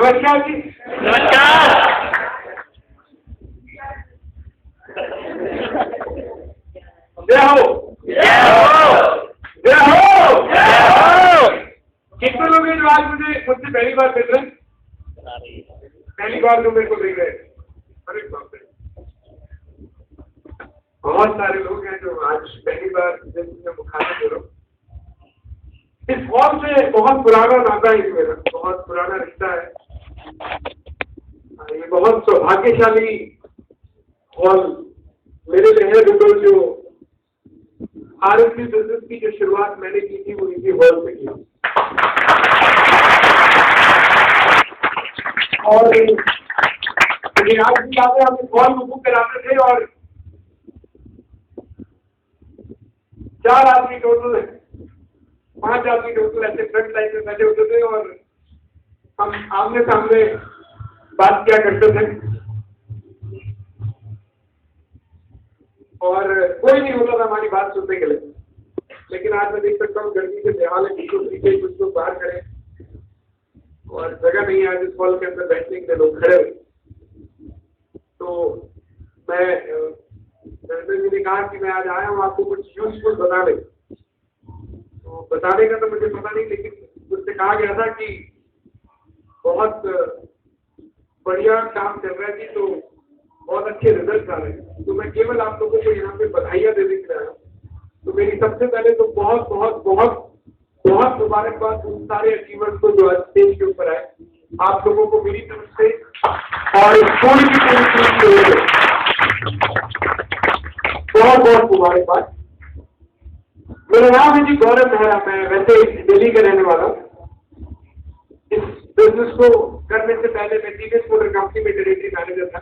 नमस्कार जी। नमस्कार। जय हो। जय हो। जय हो। जय हो। कितने लोग हैं जो आज मुझे मुझसे पहली बार मिल रहे हैं? पहली बार जो मेरे को देख रहे हैं, अरे बाप रे, बहुत सारे लोग हैं जो आज पहली बार मैं मुखातिब हो रहा हूँ। इस हॉल से बहुत पुराना नाता है मेरा, बहुत पुराना रिश्ता है। ये बहुत सौभाग्यशाली हॉल मेरे लिए है, बिल्कुल जो आरएसपी बिजनेस की जो शुरुआत मैंने की थी वो इसी हॉल से की। और लेकिन आज भी याद है, हम इस हॉल को बुक कराते थे और 4 आदमी टोटल, 5 आदमी टोटल ऐसे फ्रंट लाइन में बैठे होते थे और हम आमने सामने बात किया करते थे और कोई नहीं होता था हमारी बात सुनने के लिए। लेकिन आज मैं देख सकता हूँ गर्मी के बेहाल है, कुछ लोग बाहर खड़े और जगह नहीं है आज इस हॉल के अंदर बैठने के लिए, लोग खड़े हुए। तो मैंने कहा कि मैं आज आया हूँ आपको कुछ यूजफुल बताने। तो बताने का तो मुझे पता नहीं, लेकिन मुझसे कहा गया था कि बहुत बढ़िया काम कर रहा है जी, तो बहुत अच्छे रिजल्ट आ रहे हैं। तो मैं केवल आप लोगों को यहाँ पे बधाइयाँ देने के लिए आया हूँ। तो मेरी सबसे पहले तो बहुत बहुत बहुत बहुत मुबारकबाद उन सारे अचीवर्स को जो आज स्टेज के ऊपर आए, आप लोगों को मेरी तरफ से और पूरी की पूरी टीम से बहुत बहुत मुबारकबाद। मेरा नाम है जी गौरव मेहरा, मैं वैसे दिल्ली का रहने वाला हूँ। इस बिजनेस को करने से पहले मैं टीवीएस मोटर कंपनी में टेरिटरी मैनेजर था।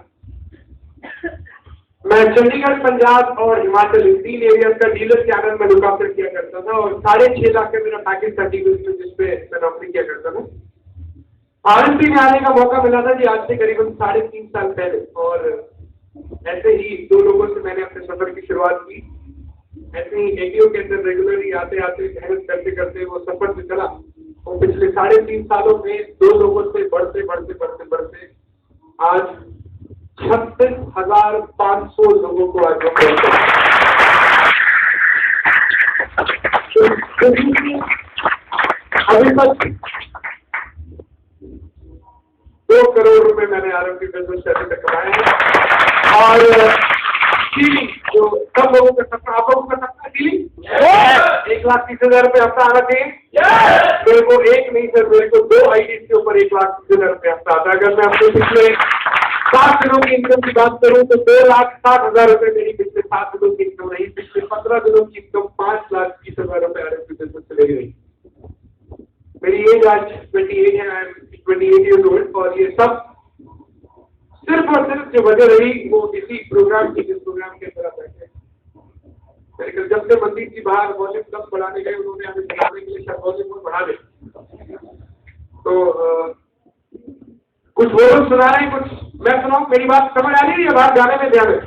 मैं चंडीगढ़, पंजाब और हिमाचल इन 3 एरियाज का डीलर के आनंद में लुक आफ्टर किया करता था और 6.5 लाख का मेरा पैकेज था टीवीएस में, जिसपे मैं नौकरी किया करता था। आरएसपी में आने का मौका मिला था जी आज से करीबन 3.5 साल पहले, और ऐसे ही 2 लोगों से मैंने अपने सफर की शुरुआत की। ऐसे ही एटीओ के अंदर रेगुलरली आते आते मेहनत करते करते वो सफर से चला और पिछले 3.5 सालों में 2 लोगों से बढ़ते बढ़ते बढ़ते बढ़ते आज 36,500 लोगों को आज अभी तक 2 करोड़ रुपए मैंने आरएमपी बिजनेस से अभी तक कमाए हैं। और सीलिंग जो सब लोगों का सपना, आप लोगों का सपना सीलिंग 1,30,000 रुपये हफ्ता आना चाहिए। मेरे को एक नहीं सर, मेरे को 2 आईडीज के ऊपर 1,30,000 रुपये हफ्ता आता है। अगर मैं अपने पिछले 7 दिनों की इनकम की बात करूं तो 2,60,000 रुपये मेरी पिछले 7 दिनों की इनकम रही। पिछले 15 दिनों की इनकम 5,20,000 रुपये आरएमपी बिजनेस से ले रही। मेरी एज आज 28 है, आई एम 28 ईयर्स ओल्ड, और ये सब सिर्फ और सिर्फ जो वजह रही वो इसी प्रोग्राम की, जिस प्रोग्राम के अंदर बैठे। जब से मंदिर जी बाहर वॉल्यूम कम बढ़ाने गए, उन्होंने हमें बढ़ाने के लिए शायद वॉल्यूम बढ़ा दे। तो कुछ वो लोग सुना रहे हैं, कुछ मैं सुनाऊं। मेरी बात समझ आ रही है? बात गाने में ध्यान है,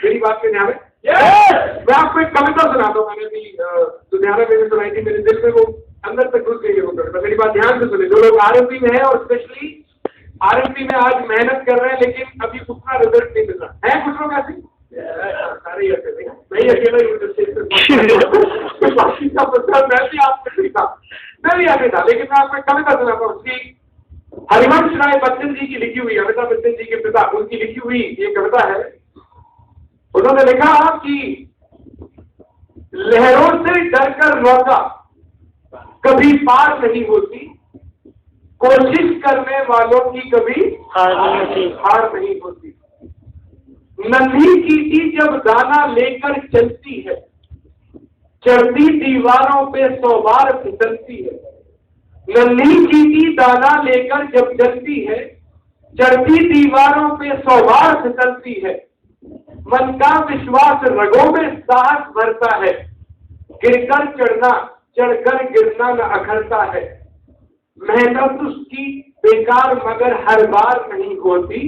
मेरी बात में ध्यान है। मैं आपको एक कविता सुनाता हूँ, मैंने भी लुधियाना में भी सुनाई थी, मेरे दिल में वो अंदर तक घुस गई है वो कविता। मेरी बात ध्यान से सुने, जो लोग आरएमपी में है और स्पेशली आरएमपी में आज मेहनत कर रहे हैं लेकिन अभी उतना रिजल्ट नहीं मिल रहा है। कुछ लोग ऐसे सारे ऐसे नहीं, अकेला ही बाकी का मतलब मैं भी आपसे सीखा, मैं भी ऐसे था। लेकिन मैं आपको कविता सुनाता हूँ, उसकी हरिवंश राय बच्चन जी की लिखी हुई, अमिताभ बच्चन जी के पिता, उनकी लिखी हुई ये कविता है। उन्होंने लिखा कि लहरों से डरकर नौका कभी पार नहीं होती, कोशिश करने वालों की कभी हार नहीं होती। नन्ही चींटी जब दाना लेकर चलती है, चढ़ती दीवारों पे 100 बार फिसलती है। नन्ही चींटी दाना लेकर जब चलती है, चढ़ती दीवारों पे 100 बार फिसलती है। मन का विश्वास रगों में साहस भरता है, गिरकर चढ़ना चढ़कर गिरना न अखरता है। मेहनत उसकी बेकार मगर हर बार नहीं होती,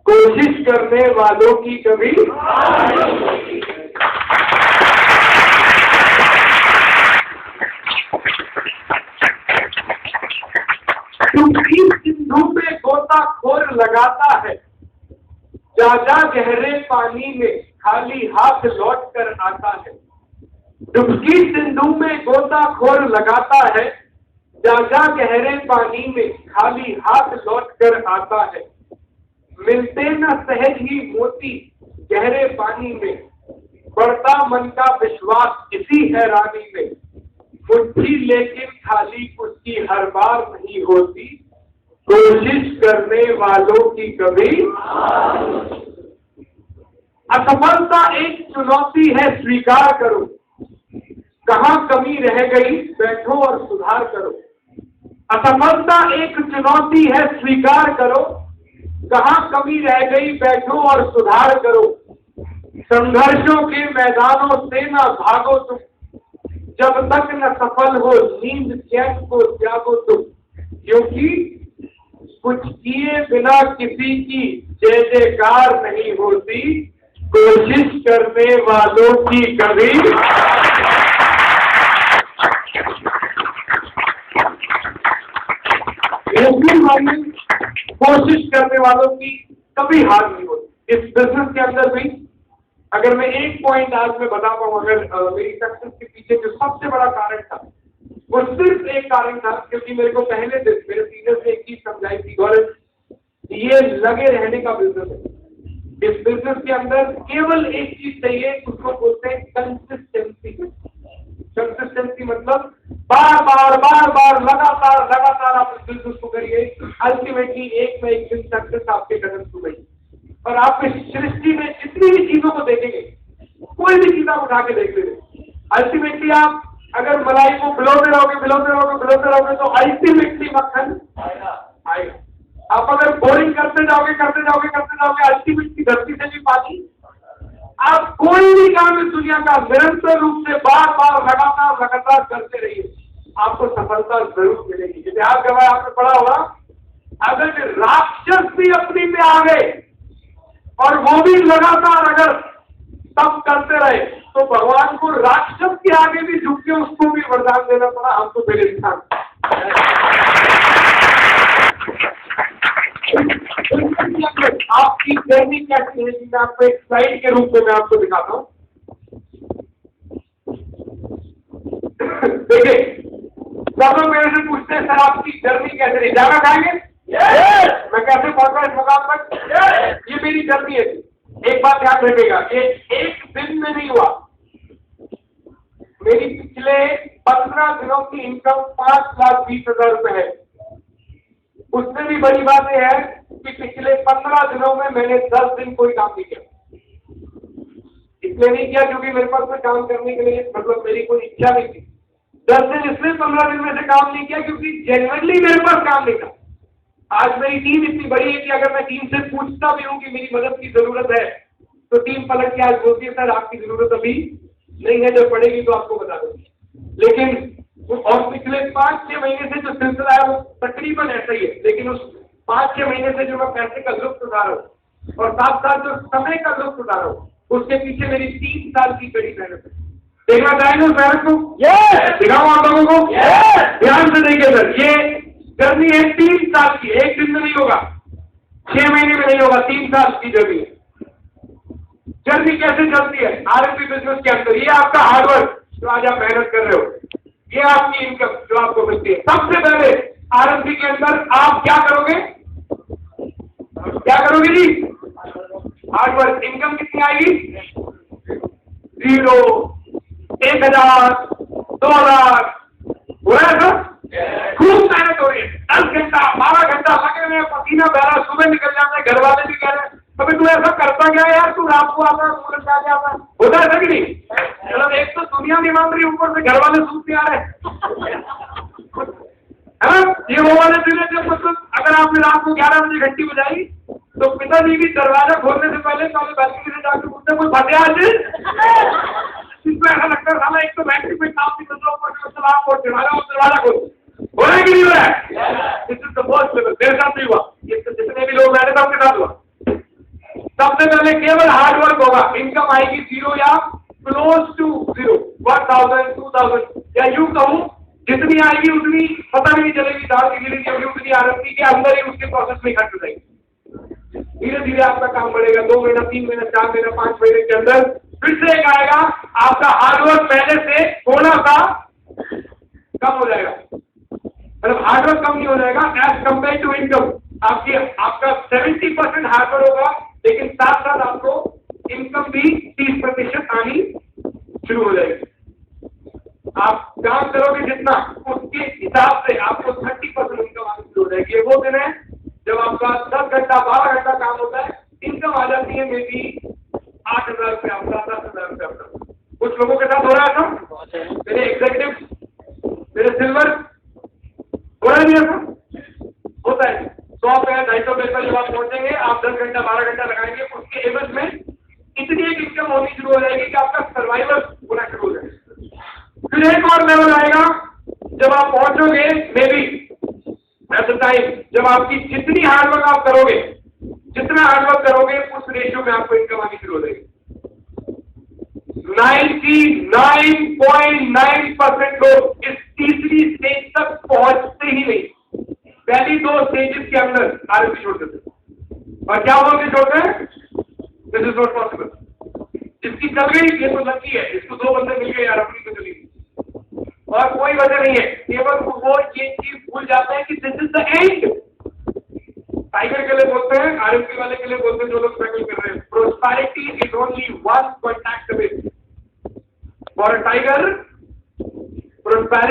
कोशिश करने वालों की कभी डुबकी सिंधु में गोताखोर लगाता है, जा जा गहरे पानी में खाली हाथ लौट कर आता है। डुबकी सिंधु में गोताखोर लगाता है, जा जा गहरे पानी में खाली हाथ लौट कर आता है। मिलते न सहज ही मोती गहरे पानी में, बढ़ता मन का विश्वास इसी हैरानी में। मुट्ठी लेकिन खाली उसकी हर बार नहीं होती, कोशिश करने वालों की कभी। असफलता एक चुनौती है, स्वीकार करो, कहां कमी रह गई बैठो और सुधार करो। असफलता एक चुनौती है, स्वीकार करो, कहां कमी रह गई बैठो और सुधार करो। संघर्षों के मैदानों से न भागो तुम, जब तक न सफल हो नींद चैन को त्यागो तुम। क्योंकि कुछ किए बिना किसी की जय जयकार नहीं होती, कोशिश करने वालों की कभी। कोशिश करने वालों की कभी हार नहीं होती। इस बिजनेस के अंदर भी अगर मैं एक पॉइंट आज में बता पाऊं, अगर मेरी सक्सेस के पीछे जो सबसे बड़ा कारण था वो सिर्फ एक कारण था, क्योंकि मेरे को पहले दिन मेरे सीनियर्स ने एक चीज समझाई थी, गौरव ये लगे रहने का बिजनेस है। इस बिजनेस के अंदर केवल एक चीज चाहिए, उसको बोलते हैं कंसिस्टेंसी। कंसिस्टेंसी मतलब बार बार लगातार आप इस बिजनेस को करिए, अल्टीमेटली एक न एक दिन सक्सेस आपके कदम छूएगी। और आप इस सृष्टि में जितनी भी चीजों को देखेंगे, कोई भी चीज आप उठा के देख लेंगे, अल्टीमेटली आप अगर मलाई को बिलोते रहोगे तो अल्टीमेटली मक्खन आएगा। आप अगर बोरिंग करते जाओगे अल्टीमेटली धरती से भी पानी। आप कोई भी काम इस दुनिया का निरंतर रूप से बार लगातार करते रहिए, आपको सफलता जरूर मिलेगी। इतिहास गवाह आपने पढ़ा होगा, अगर राक्षस भी अपनी में आ गए और वो भी लगातार अगर तब करते रहे, तो भगवान को राक्षस के आगे भी झुक के उसको भी वरदान देना पड़ा, हमको मेरे इंसान। आपकी जर्नी कैसी है, मैं आपको एक स्लाइड के रूप में मैं आपको दिखाता हूँ। देखिए, सब लोग मेरे से पूछते हैं सर आपकी जर्नी कैसे रही, जाना चाहेंगे? मैं कैसे पहुंचा इस मुकाम तक, ये मेरी जर्नी है। एक बात ध्यान रखिएगा, ये एक दिन में नहीं हुआ। मेरी पिछले 15 दिनों की इनकम 5,20,000 रुपए है। उससे भी बड़ी बात यह है कि पिछले 15 दिनों में मैंने 10 दिन कोई काम नहीं किया। इसलिए नहीं किया क्योंकि मेरे पास में काम करने के लिए मतलब मेरी कोई इच्छा नहीं थी। 10 दिन इसलिए 15 दिन में से काम नहीं किया क्योंकि जेन्युइनली मेरे पास काम नहीं था। आज मेरी टीम इतनी बड़ी है कि अगर मैं टीम से पूछता भी हूँ कि मेरी मदद की जरूरत है, तो टीम पलट के आज बोलती है सर आपकी जरूरत अभी नहीं है, जब पड़ेगी तो आपको बता दूंगी। लेकिन और पिछले 5-6 महीने से जो सिलसिला है वो तकरीबन ऐसा ही है, लेकिन उस 5-6 महीने से जो मैं पैसे का लुत्फ उठा रहा हूँ और साथ साथ जो समय का लुत्फ उठा रहा हूँ, उसके पीछे मेरी 3 साल की कड़ी मेहनत है। देखना चाहेंगे उस मेहनत को? दिखाऊं आप लोगों को? ध्यान से देखिए सर, ये जर्नी है 3 साल की, एक दिन में नहीं होगा, 6 महीने में नहीं होगा, 3 साल की जर्नी है। जर्नी कैसे चलती है आरएमपी बिजनेस के अंदर? ये आपका हार्डवर्क जो आज आप मेहनत कर रहे हो, ये आपकी इनकम जो आपको मिलती है। सबसे पहले आरएमपी के अंदर आप क्या करोगे जी? हार्डवर्क। इनकम कितनी आएगी? 0, 1,000, 2 लाख। हो रहा है सर? खूब मेहनत हो रही है, 10 घंटा 12 घंटा लगे हुए, पसीना बहरा, सुबह निकल जाता है। घर वाले भी कह रहे हैं अभी तू ऐसा करता क्या है यार, तू रात को आता है सूरज आ जाता है, होता है कि नहीं? मतलब एक तो दुनिया नहीं मान रही, ऊपर से घर वाले सूख नहीं आ रहे है ना। ये वो वाले दिन है जब मतलब अगर आपने रात को 11 बजे घंटी बजाई तो पिताजी भी दरवाजा खोलने से पहले बालकनी से जाकर पूछते कोई फटे आज। इसमें ऐसा लगता है साला एक तो बैटरी पे काम नहीं करता, ऊपर आप और दरवाजा खोल हो रहा है कि नहीं हो रहा है? This is the first level. मेरे साथ भी हुआ, जितने भी लोग मैंने सबके साथ हुआ। सबसे पहले केवल हार्डवर्क होगा, इनकम आएगी 0 या क्लोज टू 0, 1,000, 2,000 या यूं कहूं जितनी आएगी उतनी पता नहीं चलेगी, दाल की गिरी होगी, उतनी आरती के अंदर ही उसके प्रोसेस में खर्च हो जाएगी। धीरे धीरे आपका काम बढ़ेगा, 2 महीना, 3 महीना, 4 महीना, 5 महीने के अंदर फिर से एक आएगा, आपका हार्डवर्क पहले से थोड़ा सा कम हो जाएगा। मतलब हार्डवर्क कम नहीं हो जाएगा एज कम्पेयर टू इनकम। आपका 70% हार्डवर्क होगा, लेकिन साथ साथ आपको इनकम भी 30% आनी शुरू हो जाएगी। आप काम करोगे जितना, उसके हिसाब से आपको 30% इनकम आनी शुरू हो जाएगी। ये वो दिन है जब आपका 10 घंटा 12 घंटा काम होता है, इनकम आ जाती है मे बी 8,000 रुपया, 10,000 रुपया। कुछ लोगों के साथ हो रहा है था, मेरे एग्जीक्यूटिव, मेरे सिल्वर हो रहा नहीं है, होता है 100 रुपया 250 रुपये जब आप पहुंचेंगे, आप 10 घंटा 12 घंटा लगाएंगे, उसके एवज में इतनी एक इनकम होनी शुरू हो जाएगी कि आपका सर्वाइवल होना शुरू हो जाएगा। फिर एक और लेवल आएगा जब आप पहुंचोगे, maybe at the time जब आपकी जितनी हार्डवर्क आप करोगे, जितना हार्डवर्क करोगे उस रेशियो में आपको इनकम आनी शुरू हो जाएगी। 99.9% लोग इस तीसरी स्टेज तक पहुंचते ही नहीं, पहली 2 स्टेजेस के अंदर आरएमपी छोड़ देते हैं। और क्या बोल के छोड़ते हैं? This is not possible. जिसकी चल गई ये तो लकी है, इसको 2 बंदे मिल गए यार, अपनी तो चली गई, और कोई वजह नहीं है, केवल वो ये चीज भूल जाते हैं कि this is the end. Tiger के लिए बोलते हैं, आरएमपी वाले के लिए बोलते हैं, जो लोग स्ट्रगल कर रहे हैं, prosperity is only one contact away. For a tiger, prosperity